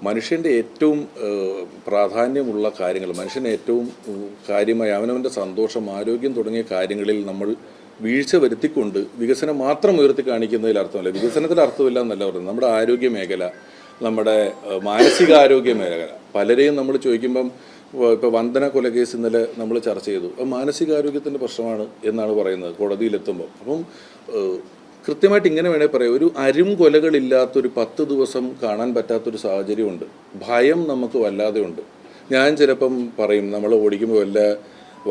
മനുഷ്യൻ്റെ ഏറ്റവും പ്രാധാന്യമുള്ള കാര്യങ്ങൾ, മനുഷ്യന് ഏറ്റവും കാര്യമായി അവനവൻ്റെ സന്തോഷം, ആരോഗ്യം തുടങ്ങിയ കാര്യങ്ങളിൽ നമ്മൾ വീഴ്ച വരുത്തിക്കൊണ്ട് വികസനം മാത്രം ഉയർത്തി കാണിക്കുന്നതിൽ അർത്ഥമില്ല. വികസനത്തിൽ അർത്ഥമില്ല എന്നല്ല പറയുന്നത്. നമ്മുടെ ആരോഗ്യ മേഖല, നമ്മുടെ മാനസികാരോഗ്യ മേഖല, പലരെയും നമ്മൾ ചോദിക്കുമ്പം ഇപ്പോൾ വന്ദന കൊലക്കേസ് ഇന്നലെ നമ്മൾ ചർച്ച ചെയ്തു. മാനസികാരോഗ്യത്തിൻ്റെ പ്രശ്നമാണ് എന്നാണ് പറയുന്നത് കോടതിയിലെത്തുമ്പോൾ. അപ്പം കൃത്യമായിട്ട് ഇങ്ങനെ വേണേൽ പറയാം, ഒരു അരും കൊലകളില്ലാത്തൊരു 10 ദിവസം കാണാൻ പറ്റാത്തൊരു സാഹചര്യമുണ്ട്. ഭയം നമുക്ക് വല്ലാതെ ഉണ്ട്. ഞാൻ ചിലപ്പം പറയും, നമ്മൾ ഓടിക്കുമ്പോൾ വല്ല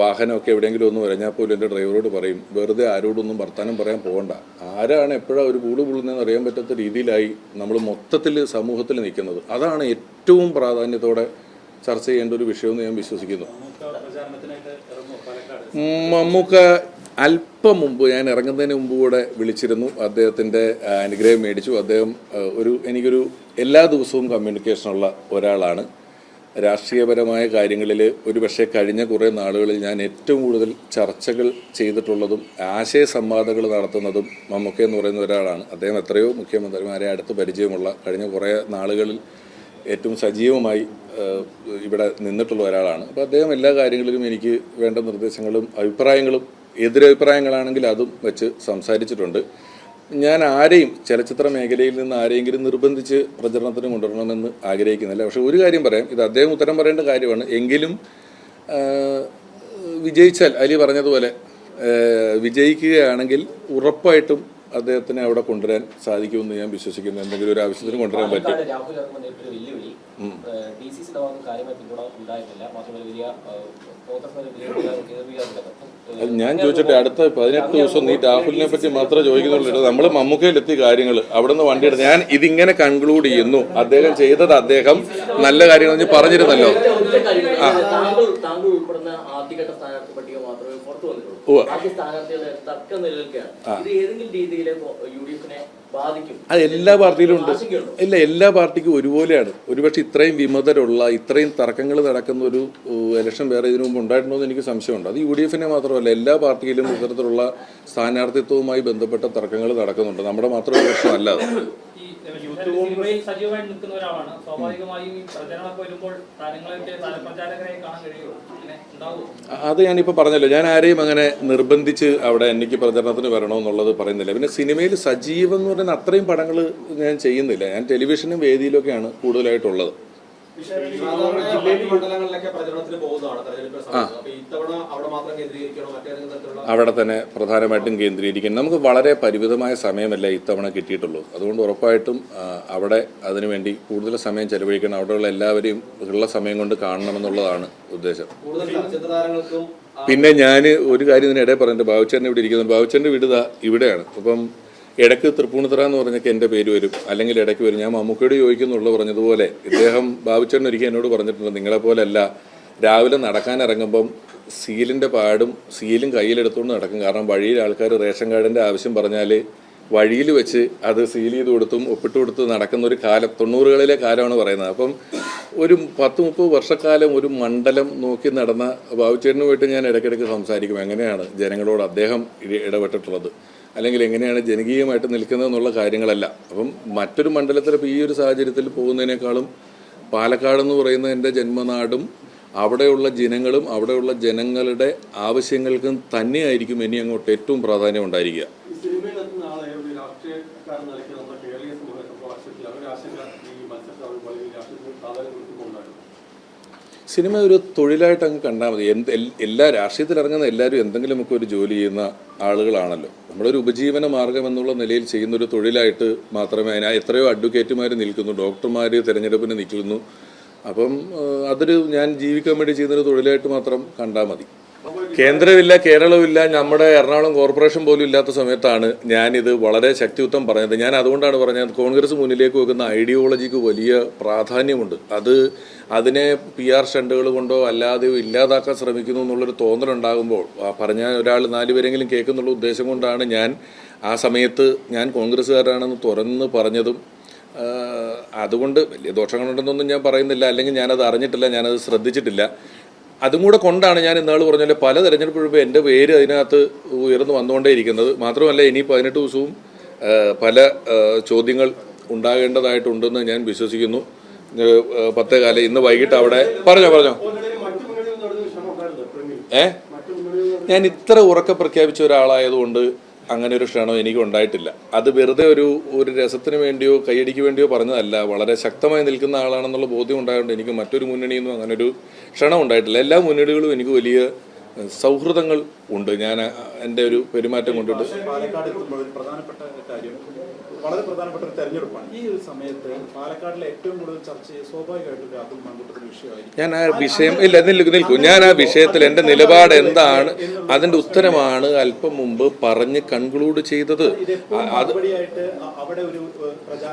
വാഹനമൊക്കെ എവിടെയെങ്കിലും ഒന്ന് വരഞ്ഞാൽ പോലും എൻ്റെ ഡ്രൈവറോട് പറയും, വെറുതെ ആരോടൊന്നും വർത്താനം പറയാൻ പോകണ്ട. ആരാണ് എപ്പോഴാണ് ഒരു കൂട് പുള്ളുന്നതെന്ന് അറിയാൻ പറ്റാത്ത രീതിയിലായി നമ്മൾ മൊത്തത്തിൽ സമൂഹത്തിൽ നിൽക്കുന്നത്. അതാണ് ഏറ്റവും പ്രാധാന്യത്തോടെ ചർച്ച ചെയ്യേണ്ട ഒരു വിഷയമെന്ന് ഞാൻ വിശ്വസിക്കുന്നു. മമ്മൂക്ക അല്പം മുമ്പ്, ഞാൻ ഇറങ്ങുന്നതിന് മുമ്പ് കൂടെ വിളിച്ചിരുന്നു. അദ്ദേഹത്തിൻ്റെ അനുഗ്രഹം മേടിച്ചു. അദ്ദേഹം എനിക്കൊരു എല്ലാ ദിവസവും കമ്മ്യൂണിക്കേഷനുള്ള ഒരാളാണ്. രാഷ്ട്രീയപരമായ കാര്യങ്ങളിൽ ഒരുപക്ഷെ കഴിഞ്ഞ കുറേ നാളുകളിൽ ഞാൻ ഏറ്റവും കൂടുതൽ ചർച്ചകൾ ചെയ്തിട്ടുള്ളതും ആശയ സംവാദങ്ങൾ നടത്തുന്നതും മമ്മൂക്ക എന്ന് പറയുന്ന ഒരാളാണ്. അദ്ദേഹം എത്രയോ മുഖ്യമന്ത്രിമാരെ അടുത്ത് പരിചയമുള്ള, കഴിഞ്ഞ കുറേ നാളുകളിൽ ഏറ്റവും സജീവമായി ഇവിടെ നിന്നിട്ടുള്ള ഒരാളാണ്. അപ്പോൾ അദ്ദേഹം എല്ലാ കാര്യങ്ങളിലും എനിക്ക് വേണ്ട നിർദ്ദേശങ്ങളും അഭിപ്രായങ്ങളും, എതിരഭിപ്രായങ്ങളാണെങ്കിൽ അതും വെച്ച് സംസാരിച്ചിട്ടുണ്ട്. ഞാൻ ആരെയും ചലച്ചിത്ര മേഖലയിൽ നിന്ന് ആരെയെങ്കിലും നിർബന്ധിച്ച് പ്രചരണത്തിന് കൊണ്ടുവരണമെന്ന് ആഗ്രഹിക്കുന്നില്ല. പക്ഷേ ഒരു കാര്യം പറയാം, ഇത് അദ്ദേഹം ഉത്തരം പറയേണ്ട കാര്യമാണ്. എങ്കിലും വിജയിച്ചാൽ, അലി പറഞ്ഞതുപോലെ വിജയിക്കുകയാണെങ്കിൽ ഉറപ്പായിട്ടും അദ്ദേഹത്തിനെ അവിടെ കൊണ്ടുവരാൻ സാധിക്കുമെന്ന് ഞാൻ വിശ്വസിക്കുന്നു. എന്തെങ്കിലും ഒരു ആവശ്യത്തിന് കൊണ്ടുവരാൻ പറ്റും. ഞാൻ ചോദിച്ചിട്ട് അടുത്ത 18 ദിവസം നീ രാഹുലിനെ പറ്റി മാത്രമേ ചോദിക്കുന്നുള്ളൂ. നമ്മൾ മമ്മൂക്കയിലെത്തി കാര്യങ്ങൾ അവിടെ നിന്ന് വണ്ടി എടുത്ത് ഞാൻ ഇതിങ്ങനെ കൺക്ലൂഡ് ചെയ്യുന്നു. അദ്ദേഹം ചെയ്തത് അദ്ദേഹം നല്ല കാര്യങ്ങൾ പറഞ്ഞിരുന്നല്ലോ. അത് എല്ലാ പാർട്ടിയിലും ഉണ്ട്. ഇല്ല, എല്ലാ പാർട്ടിക്കും ഒരുപോലെയാണ്. ഒരുപക്ഷെ ഇത്രയും വിമതരുള്ള, ഇത്രയും തർക്കങ്ങൾ നടക്കുന്ന ഒരു ഇലക്ഷൻ വേറെ ഇതിനു മുമ്പ് ഉണ്ടായിട്ടുണ്ടോ എന്ന് എനിക്ക് സംശയമുണ്ട്. അത് UDF-നെ മാത്രമല്ല, എല്ലാ പാർട്ടിയിലും ഇത്തരത്തിലുള്ള സ്ഥാനാർത്ഥിത്വവുമായി ബന്ധപ്പെട്ട തർക്കങ്ങൾ നടക്കുന്നുണ്ട്. നമ്മുടെ മാത്രം ഒരു പ്രശ്നമല്ല അത്. സജീവമായി നിൽക്കുന്ന ഒരാളാണ്. സ്വാഭാവികമായും ഈ പ്രചരണമൊക്കെ വരുമ്പോൾ താരങ്ങളൊക്കെ താരപ്രചാരകരായി കാണാൻ കഴിയുമോ? അത് ഞാനിപ്പോൾ പറഞ്ഞല്ലോ, ഞാൻ ആരെയും അങ്ങനെ നിർബന്ധിച്ച് അവിടെ എനിക്ക് പ്രചരണത്തിന് വരണമെന്നുള്ളത് പറയുന്നില്ല. പിന്നെ സിനിമയിൽ സജീവം എന്ന് പറയുന്ന അത്രയും പടങ്ങൾ ഞാൻ ചെയ്യുന്നില്ല. ഞാൻ ടെലിവിഷനും വേദിയിലൊക്കെയാണ് കൂടുതലായിട്ടുള്ളത്. അവിടെ തന്നെ പ്രധാനമായിട്ടും കേന്ദ്രീകരിക്കണം. നമുക്ക് വളരെ പരിമിതമായ സമയമല്ല ഇത്തവണ കിട്ടിയിട്ടുള്ളൂ. അതുകൊണ്ട് ഉറപ്പായിട്ടും അവിടെ അതിനുവേണ്ടി കൂടുതൽ സമയം ചെലവഴിക്കണം. അവിടെയുള്ള എല്ലാവരെയും ഉള്ള സമയം കൊണ്ട് കാണണമെന്നുള്ളതാണ് ഉദ്ദേശം. പിന്നെ ഞാൻ ഒരു കാര്യം ഇതിനിടെ പറഞ്ഞിട്ട്, ബാബുച്ചേട്ടൻ ഇവിടെ ഇരിക്കുന്നുണ്ട്. ബാബുച്ചേട്ടൻ്റെ വീട് ഇവിടെയാണ്. അപ്പം ഇടയ്ക്ക് തൃപ്പൂണിത്തറ എന്ന് പറഞ്ഞൊക്കെ എൻ്റെ പേര് വരും, അല്ലെങ്കിൽ ഇടയ്ക്ക് വരും. ഞാൻ മമ്മൂക്കയോട് ചോദിക്കുന്നുള്ളൂ പറഞ്ഞതുപോലെ, ഇദ്ദേഹം ബാബുച്ചേട്ടൻ ഒരിക്കൽ എന്നോട് പറഞ്ഞിട്ടുണ്ട്, നിങ്ങളെപ്പോലല്ല രാവിലെ നടക്കാൻ ഇറങ്ങുമ്പം സീലിൻ്റെ പാടും സീലും കയ്യിലെടുത്തുകൊണ്ട് നടക്കും. കാരണം വഴിയിൽ ആൾക്കാർ റേഷൻ കാർഡിൻ്റെ ആവശ്യം പറഞ്ഞാൽ വഴിയിൽ വെച്ച് അത് സീൽ ചെയ്ത് കൊടുത്തും ഒപ്പിട്ട് കൊടുത്ത് നടക്കുന്ന ഒരു കാലം, 90കളിലെ കാലമാണ് പറയുന്നത്. അപ്പം ഒരു 10-30 വർഷക്കാലം ഒരു മണ്ഡലം നോക്കി നടന്ന ബാബുച്ചേട്ടന് പോയിട്ട് ഞാൻ ഇടയ്ക്കിടയ്ക്ക് സംസാരിക്കും, എങ്ങനെയാണ് ജനങ്ങളോട് അദ്ദേഹം ഇടപെട്ടിട്ടുള്ളത്, അല്ലെങ്കിൽ എങ്ങനെയാണ് ജനകീയമായിട്ട് നിൽക്കുന്നത് എന്നുള്ള കാര്യങ്ങളല്ല. അപ്പം മറ്റൊരു മണ്ഡലത്തിൽ ഇപ്പോൾ ഈ ഒരു സാഹചര്യത്തിൽ പോകുന്നതിനേക്കാളും പാലക്കാടെന്ന് പറയുന്ന എൻ്റെ ജന്മനാടും അവിടെയുള്ള ജനങ്ങളും അവിടെയുള്ള ജനങ്ങളുടെ ആവശ്യങ്ങൾക്കും തന്നെയായിരിക്കും ഇനി അങ്ങോട്ട് ഏറ്റവും പ്രാധാന്യം ഉണ്ടായിരിക്കുക. സിനിമ ഒരു തൊഴിലായിട്ട് അങ്ങ് കണ്ടാൽ മതി. എല്ലാ രാഷ്ട്രീയത്തിൽ ഇറങ്ങുന്ന എല്ലാവരും എന്തെങ്കിലുമൊക്കെ ഒരു ജോലി ചെയ്യുന്ന ആളുകളാണല്ലോ. നമ്മളൊരു ഉപജീവന മാർഗം എന്നുള്ള നിലയിൽ ചെയ്യുന്നൊരു തൊഴിലായിട്ട് മാത്രമേ എത്രയോ അഡ്വക്കേറ്റുമാർ നിൽക്കുന്നു, ഡോക്ടർമാർ തിരഞ്ഞെടുപ്പിന് നിൽക്കുന്നു. അപ്പം അതൊരു ഞാൻ ജീവിക്കാൻ വേണ്ടി ചെയ്യുന്നൊരു തൊഴിലായിട്ട് മാത്രം കണ്ടാൽ മതി. കേന്ദ്രമില്ല, കേരളമില്ല, നമ്മുടെ എറണാകുളം കോർപ്പറേഷൻ പോലും ഇല്ലാത്ത സമയത്താണ് ഞാനിത് വളരെ ശക്തിയുക്തം പറഞ്ഞത്. ഞാൻ അതുകൊണ്ടാണ് പറഞ്ഞത്, കോൺഗ്രസ് മുന്നിലേക്ക് വെക്കുന്ന ഐഡിയോളജിക്ക് വലിയ പ്രാധാന്യമുണ്ട്. അതിനെ PR സ്റ്റണ്ടുകൾ കൊണ്ടോ അല്ലാതെയോ ഇല്ലാതാക്കാൻ ശ്രമിക്കുന്നു എന്നുള്ളൊരു തോന്നലുണ്ടാകുമ്പോൾ, പറഞ്ഞാൽ ഒരാൾ 4 പേരെങ്കിലും കേൾക്കുന്നുള്ള ഉദ്ദേശം കൊണ്ടാണ് ഞാൻ ആ സമയത്ത് ഞാൻ കോൺഗ്രസ്സുകാരാണെന്ന് തുറന്ന് പറഞ്ഞതും. അതുകൊണ്ട് വലിയ ദോഷങ്ങളുണ്ടെന്നൊന്നും ഞാൻ പറയുന്നില്ല, അല്ലെങ്കിൽ ഞാനത് അറിഞ്ഞിട്ടില്ല, ഞാനത് ശ്രദ്ധിച്ചിട്ടില്ല. അതും കൂടെ കൊണ്ടാണ് ഞാൻ ഇന്നാൾ പറഞ്ഞാൽ പല തെരഞ്ഞെടുപ്പ് എൻ്റെ പേര് അതിനകത്ത് ഉയർന്നു വന്നുകൊണ്ടേയിരിക്കുന്നത്. മാത്രമല്ല ഇനി 18 ദിവസവും പല ചോദ്യങ്ങൾ ഉണ്ടാകേണ്ടതായിട്ടുണ്ടെന്ന് ഞാൻ വിശ്വസിക്കുന്നു. 10:15 ഇന്ന് വൈകിട്ട് അവിടെ പറഞ്ഞോ ഞാൻ ഇത്ര ഉറക്കെ പ്രഖ്യാപിച്ച ഒരാളായതുകൊണ്ട് അങ്ങനെ ഒരു ക്ഷണം എനിക്ക് ഉണ്ടായിട്ടില്ല. അത് വെറുതെ ഒരു രസത്തിന് വേണ്ടിയോ കൈയടിക്ക് വേണ്ടിയോ പറഞ്ഞതല്ല. വളരെ ശക്തമായി നിൽക്കുന്ന ആളാണെന്നുള്ള ബോധ്യം ഉണ്ടായതുകൊണ്ട് എനിക്ക് മറ്റൊരു മുന്നണിയൊന്നും അങ്ങനെ ഒരു ക്ഷണം ഉണ്ടായിട്ടില്ല. എല്ലാ മുന്നണികളും എനിക്ക് വലിയ സൗഹൃദങ്ങൾ ഉണ്ട്. ഞാൻ എൻ്റെ ഒരു പെരുമാറ്റം കൊണ്ടിട്ട് പാലക്കാട് എത്തുമ്പോൾ ഒരു പ്രധാനപ്പെട്ട കാര്യം, വളരെ പ്രധാനപ്പെട്ട ഒരു തെരഞ്ഞെടുപ്പാണ്. ഈ ഒരു സമയത്ത് പാലക്കാടിലെ ഏറ്റവും കൂടുതൽ ചർച്ച സ്വാഭാവികമായിട്ടും രാഹുൽ മാങ്കൂട്ടത്തിന്റെ വിഷയമായിരിക്കും. ഞാൻ ആ വിഷയം നിൽക്കൂ. ഞാൻ ആ വിഷയത്തിൽ എൻ്റെ നിലപാട് എന്താണ് അതിൻ്റെ ഉത്തരമാണ് അല്പം മുമ്പ് പറഞ്ഞ് കൺക്ലൂഡ് ചെയ്തത്.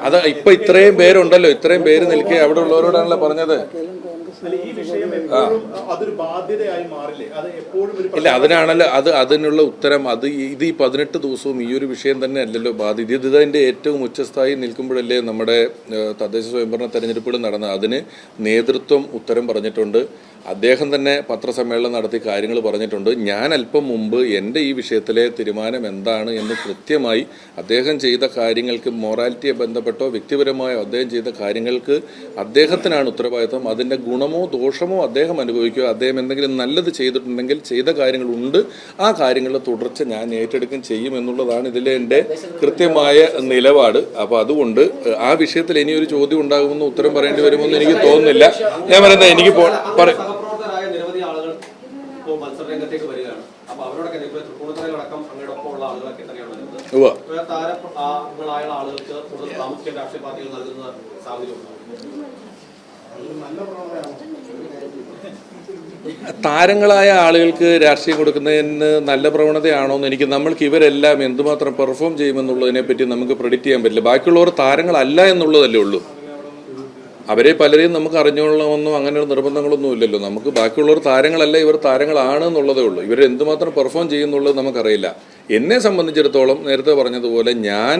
അത് ഇപ്പൊ ഇത്രയും പേരുണ്ടല്ലോ, ഇത്രയും പേര് നിൽക്കെ അവിടെ ഉള്ളവരോടാണല്ലോ പറഞ്ഞത്. ഇല്ല, അതിനാണല്ലോ അതിനുള്ള ഉത്തരം. ഇത് ഈ 18 ദിവസവും ഈ ഒരു വിഷയം തന്നെ അല്ലല്ലോ ബാധ്യത. ഇതിന്റെ ഏറ്റവും ഉച്ചസ്ഥായി നിൽക്കുമ്പോഴല്ലേ നമ്മുടെ തദ്ദേശ സ്വയംഭരണ തെരഞ്ഞെടുപ്പുകൾ നടന്നത്. അതിന് നേതൃത്വം ഉത്തരം പറഞ്ഞിട്ടുണ്ട്. അദ്ദേഹം തന്നെ പത്രസമ്മേളനം നടത്തി കാര്യങ്ങൾ പറഞ്ഞിട്ടുണ്ട്. ഞാൻ അല്പം മുമ്പ് എൻ്റെ ഈ വിഷയത്തിലെ തീരുമാനം എന്താണ് എന്ന് കൃത്യമായി അദ്ദേഹം ചെയ്ത കാര്യങ്ങൾക്ക് മൊറാലിറ്റിയെ ബന്ധപ്പെട്ടോ വ്യക്തിപരമായോ അദ്ദേഹം ചെയ്ത കാര്യങ്ങൾക്ക് അദ്ദേഹത്തിനാണ് ഉത്തരവാദിത്വം. അതിൻ്റെ ഗുണമോ ദോഷമോ അദ്ദേഹം അനുഭവിക്കുക. അദ്ദേഹം എന്തെങ്കിലും നല്ലത് ചെയ്തിട്ടുണ്ടെങ്കിൽ ചെയ്ത കാര്യങ്ങളുണ്ട്, ആ കാര്യങ്ങളുടെ തുടർച്ച ഞാൻ ഏറ്റെടുക്കുകയും ചെയ്യും എന്നുള്ളതാണ് ഇതിലെ എൻ്റെ കൃത്യമായ നിലപാട്. അപ്പോൾ അതുകൊണ്ട് ആ വിഷയത്തിൽ ഇനിയൊരു ചോദ്യം ഉണ്ടാകുമെന്ന് ഉത്തരം പറയേണ്ടി വരുമെന്ന് എനിക്ക് തോന്നുന്നില്ല. ഞാൻ പറയുന്നത് എനിക്ക് നിരവധി ആളുകൾ ഇപ്പോൾ മത്സരരംഗത്തേക്ക് വരികയാണ്. അപ്പൊ അവരോടൊക്കെ തൃപ്പൂണിത്തുറയിലടക്കം അങ്ങോടൊപ്പമുള്ള ആളുകളൊക്കെ തന്നെയാണ് താരങ്ങളായ ആളുകൾക്ക് കൂടുതൽ പ്രാമുഖ്യം രാഷ്ട്രീയ പാർട്ടികൾ നൽകുന്ന സാഹചര്യമുണ്ട്. താരങ്ങളായ ആളുകൾക്ക് രാഷ്ട്രീയം കൊടുക്കുന്നതിന് നല്ല പ്രവണതയാണോ എന്ന് എനിക്ക് നമ്മൾക്ക് ഇവരെല്ലാം എന്തുമാത്രം പെർഫോം ചെയ്യുമെന്നുള്ളതിനെ പറ്റി നമുക്ക് പ്രെഡിക്റ്റ് ചെയ്യാൻ പറ്റില്ല. ബാക്കിയുള്ളവർ താരങ്ങളല്ല എന്നുള്ളതല്ലേ ഉള്ളൂ. അവരെ പലരെയും നമുക്ക് അറിഞ്ഞോളണമെന്നോ അങ്ങനെ നിർബന്ധങ്ങളൊന്നും ഇല്ലല്ലോ. നമുക്ക് ബാക്കിയുള്ളവർ താരങ്ങളല്ല, ഇവർ താരങ്ങളാണ് എന്നുള്ളതേ ഉള്ളൂ. ഇവർ എന്തുമാത്രം പെർഫോം ചെയ്യുന്നുള്ളത് നമുക്കറിയില്ല. എന്നെ സംബന്ധിച്ചിടത്തോളം നേരത്തെ പറഞ്ഞതുപോലെ ഞാൻ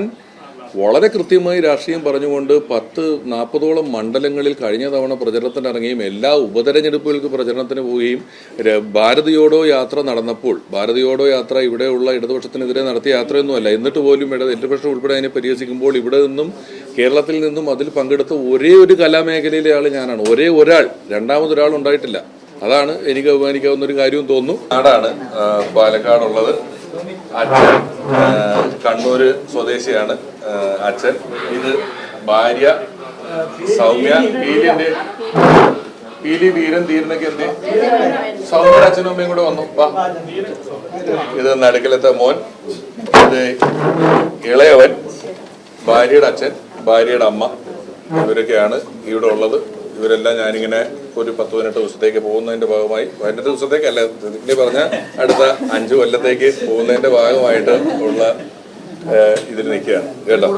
വളരെ കൃത്യമായി രാഷ്ട്രീയം പറഞ്ഞുകൊണ്ട് 10-40ഓളം മണ്ഡലങ്ങളിൽ കഴിഞ്ഞ തവണ പ്രചരണത്തിനിറങ്ങുകയും എല്ലാ ഉപതെരഞ്ഞെടുപ്പുകൾക്ക് പ്രചരണത്തിന് പോവുകയും ഭാരതിയോടോ യാത്ര നടന്നപ്പോൾ, ഭാരതിയോടോ യാത്ര ഇവിടെയുള്ള ഇടതുപക്ഷത്തിനെതിരെ നടത്തിയ യാത്രയൊന്നുമല്ല, എന്നിട്ട് പോലും ഇടതുപക്ഷം ഉൾപ്പെടെ അതിനെ പരിഹസിക്കുമ്പോൾ ഇവിടെ നിന്നും കേരളത്തിൽ നിന്നും അതിൽ പങ്കെടുത്ത ഒരേ ഒരു കലാമേഖലയിലെ ആൾ ഞാനാണ്. ഒരേ ഒരാൾ, രണ്ടാമതൊരാൾ ഉണ്ടായിട്ടില്ല. അതാണ് എനിക്ക് അഭിമാനിക്കാവുന്ന ഒരു കാര്യവും തോന്നുന്നു. നാടാണ് പാലക്കാടുള്ളത്. അച്ഛൻ കണ്ണൂര് സ്വദേശിയാണ്. അച്ഛൻ, ഇത് ഭാര്യ സൗമ്യ. പീലി വീരൻ ധീരനൊക്കെ എന്തേ സൗമ്യ അച്ഛനും അമ്മയും കൂടെ വന്നു. ഇത് നടുക്കലത്തെ മോൻ, ഇത് ഇളയവൻ, ഭാര്യയുടെ അച്ഛൻ, ഭാര്യയുടെ അമ്മ, ഇവരൊക്കെയാണ് ഇവിടെ ഉള്ളത്. ഇവരെല്ലാം ഞാനിങ്ങനെ ഒരു 10-18 ദിവസത്തേക്ക് പോകുന്നതിന്റെ ഭാഗമായി, 18 ദിവസത്തേക്കല്ല ഇതിനെ പറഞ്ഞ അടുത്ത 5 കൊല്ലത്തേക്ക് പോകുന്നതിന്റെ ഭാഗമായിട്ട് ഉള്ള ഇതിൽ നിൽക്കുകയാണ് കേട്ടോ.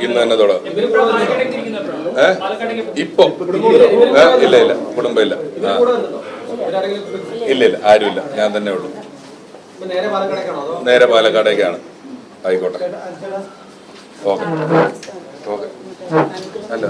ഇന്ന് തന്നെ തുടങ്ങും. ഇപ്പൊ ഇല്ല കുടുംബമില്ല. ഇല്ല ആരുമില്ല, ഞാൻ തന്നെ ഉള്ളൂ. നേരെ പാലക്കാടേക്കാണ്. ആയിക്കോട്ടെ, ഓക്കെ ഓക്കെ. അല്ല